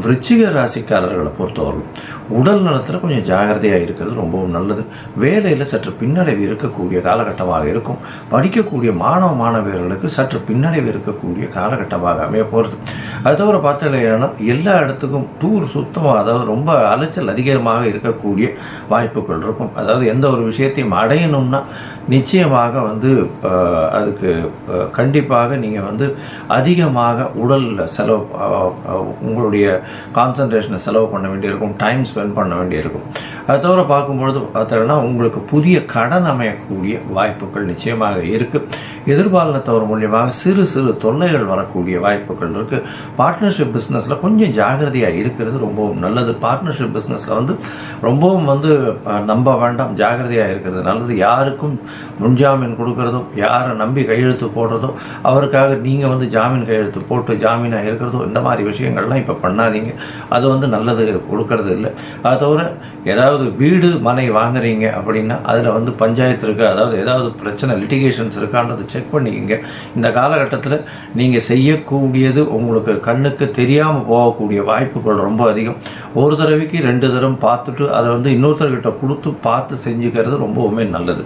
விருச்சிக ராசிக்காரர்களை பொறுத்தவரை உடல் நலத்தில் கொஞ்சம் ஜாகிரதையாக இருக்கிறது ரொம்பவும் நல்லது. வேலையில் சற்று பின்னடைவு இருக்கக்கூடிய காலகட்டமாக இருக்கும். படிக்கக்கூடிய மாணவியர்களுக்கு சற்று பின்னடைவு இருக்கக்கூடிய காலகட்டமாக அமைய போகிறது. அது தவிர பார்த்தீங்கன்னா எல்லா இடத்துக்கும் டூர் சுத்தமாக, அதாவது ரொம்ப அலைச்சல் அதிகமாக இருக்கக்கூடிய வாய்ப்புகள் இருக்கும். அதாவது எந்த ஒரு விஷயத்தையும் அடையணும்னா நிச்சயமாக அதுக்கு கண்டிப்பாக நீங்கள் அதிகமாக உடல் செலவு, உங்களுடைய கான்சன்ட்ரேஷனை செலவு பண்ண வேண்டியிருக்கும், டைம் ஸ்பெண்ட் பண்ண வேண்டியிருக்கும். அது தவிர பார்க்கும்பொழுது பார்த்தோன்னா உங்களுக்கு புதிய கடன் அமையக்கூடிய வாய்ப்புகள் நிச்சயமாக இருக்குது. எதிர்பாலினத்தவர் மூலியமாக சிறு சிறு தொல்லைகள் வரக்கூடிய வாய்ப்புகள் இருக்குது. பார்ட்னர்ஷிப் பிஸ்னஸில் கொஞ்சம் ஜாகிரதையாக இருக்கிறது ரொம்பவும் நல்லது. பார்ட்னர்ஷிப் பிஸ்னஸில் ரொம்பவும் நம்ப வேண்டாம், ஜாகிரதையாக இருக்கிறது நல்லது. யாருக்கும் முன்ஜாமீன் கொடுக்கறதோ, யாரை நம்பி கையெழுத்து போடுறதோ, அவருக்காக நீங்கள் ஜாமீன் கையெழுத்து போட்டு ஜாமீனாக இருக்கிறதோ, இந்த மாதிரி விஷயங்கள்லாம் இப்போ பண்ணாதீங்க. அது நல்லது கொடுக்கறது இல்லை. அது தவிர ஏதாவது வீடு மனை வாங்குறீங்க அப்படின்னா அதில் பஞ்சாயத்து இருக்குது, அதாவது ஏதாவது பிரச்சனை லிட்டிகேஷன்ஸ் இருக்கான்றது செக் பண்ணிக்கிங்க. இந்த காலகட்டத்தில் நீங்கள் செய்யக்கூடியது உங்களுக்கு கண்ணுக்கு தெரியாமல் போகக்கூடிய வாய்ப்புகள் ரொம்ப அதிகம். ஒரு தடவைக்கு 2 தடவை பார்த்துட்டு அதை இன்னொருத்தர்கிட்ட கொடுத்து பார்த்து செஞ்சுக்கிறது ரொம்பவுமே நல்லது.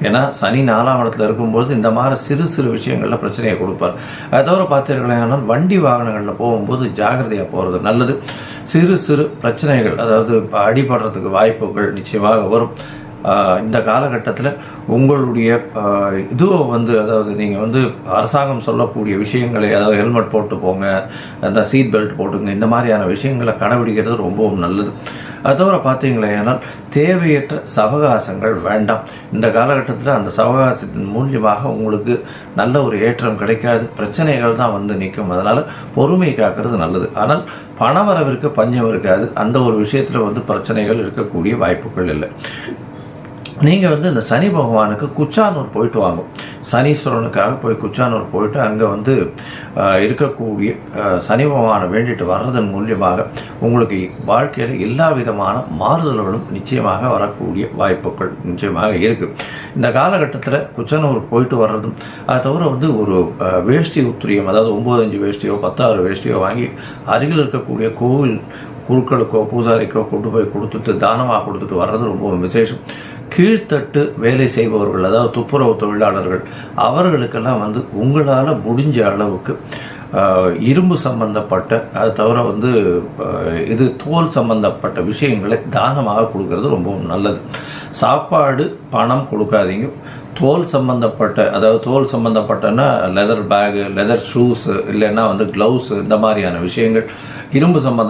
ஏன்னா சனி 4ஆம் இடத்துல இருக்கும்போது இந்த மாதிரி சிறு சிறு விஷயங்களில் பிரச்சனையை கொடுப்பார். அதை தவிர பார்த்தீங்கன்னா வண்டி வாகனங்களில் போகும்போது ஜாகிரதையாக போகிறது நல்லது. சிறு சிறு பிரச்சனைகள், அதாவது அடிபடுறதுக்கு வாய்ப்புகள் நிச்சயமாக வரும். இந்த காலகட்டத்தில் உங்களுடைய இதுவோ அதாவது நீங்கள் அரசாங்கம் சொல்லக்கூடிய விஷயங்களை, அதாவது ஹெல்மெட் போட்டு போங்க, அந்த சீட் பெல்ட் போட்டுங்க, இந்த மாதிரியான விஷயங்களை கடைபிடிக்கிறது ரொம்பவும் நல்லது. அது தவிர பார்த்தீங்களேனால் தேவையற்ற சவகாசங்கள் வேண்டாம். இந்த காலகட்டத்தில் அந்த சவகாசத்தின் மூலியமாக உங்களுக்கு நல்ல ஒரு ஏற்றம் கிடைக்காது, பிரச்சனைகள் தான் நிற்கும். அதனால் பொறுமை காக்கிறது நல்லது. ஆனால் பணவரவிற்கு பஞ்சம் இருக்காது. அந்த ஒரு விஷயத்தில் பிரச்சனைகள் இருக்கக்கூடிய வாய்ப்புகள் இல்லை. நீங்கள் இந்த சனி பகவானுக்கு குச்சானூர் போயிட்டு வாங்க. சனீஸ்வரனுக்காக போய் குச்சானூர் போயிட்டு அங்கே இருக்கக்கூடிய சனி பகவானை வேண்டிட்டு வர்றதன் மூலியமாக உங்களுக்கு வாழ்க்கையில் எல்லா விதமான மாறுதல்களும் நிச்சயமாக வரக்கூடிய வாய்ப்புகள் நிச்சயமாக இருக்குது. இந்த காலகட்டத்தில் குச்சானூர் போயிட்டு வர்றதும், அதை தவிர ஒரு வேஷ்டி உத்திரியம், அதாவது 9 வேஷ்டியோ 10 வேஷ்டியோ வாங்கி அருகில் இருக்கக்கூடிய கோவில் குழுக்களுக்கோ பூசாரிக்கோ கொண்டு போய் கொடுத்துட்டு தானமாக கொடுத்துட்டு வர்றது ரொம்ப விசேஷம். கீழ்த்தட்டு வேலை செய்பவர்கள், அதாவது துப்புரவு தொழிலாளர்கள், அவர்களுக்கெல்லாம் உங்களால் முடிஞ்ச அளவுக்கு இரும்பு சம்பந்தப்பட்ட, அது தவிர இது தோல் சம்பந்தப்பட்ட விஷயங்களை தானமாக கொடுக்கறது ரொம்பவும் நல்லது. சாப்பாடு பணம் கொடுக்காதீங்க. தோல் சம்பந்தப்பட்ட, அதாவது தோல் சம்பந்தப்பட்டன்னா லெதர் பேகு, லெதர் ஷூஸு, இல்லைன்னா க்ளவுஸு, இந்த மாதிரியான விஷயங்கள், இரும்பு சம்பந்த